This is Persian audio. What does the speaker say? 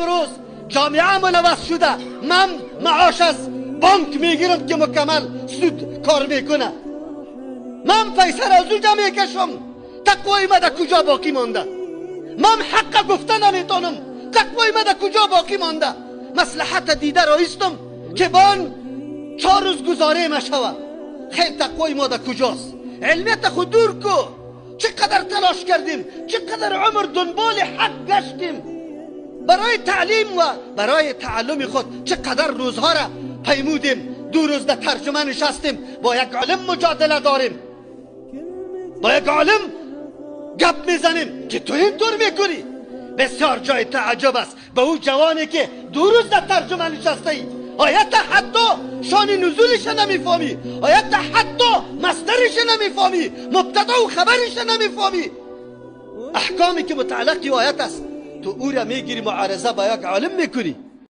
امروز جامعه ملوث شده، من معاش از بانک میگیرم که مکمل سود کار میکنه. من فیصل از او جمع میکشم، تقوای من در کجا باقی مانده؟ من حق گفته نمیتونم، تقوای من در کجا باقی مانده؟ مصلحت دیده رایستم که بان 4 روز گزاره مشوه. خیلی تقوای ما در کجاست؟ علمیت خود دور کو. چقدر تلاش کردیم، چقدر عمر دنبال حق گشتیم برای تعلیم و برای تعلم خود، چقدر روزها را پیمودیم. 2 روز در ترجمه نشستیم، با یک عالم مجادله داریم، با یک عالم گپ میزنیم که تو اینطور میکنی. بسیار جای تعجب است به او جوانی که 2 روز در ترجمه نشسته ای. آیت حتی شان نزولش نمیفهمی، آیت حتی مصدرش نمیفهمی، مبتدا و خبرش نمیفهمی. احکامی که متعلق آیت است تو او را میگیری معارضه با یک عالم میکنی.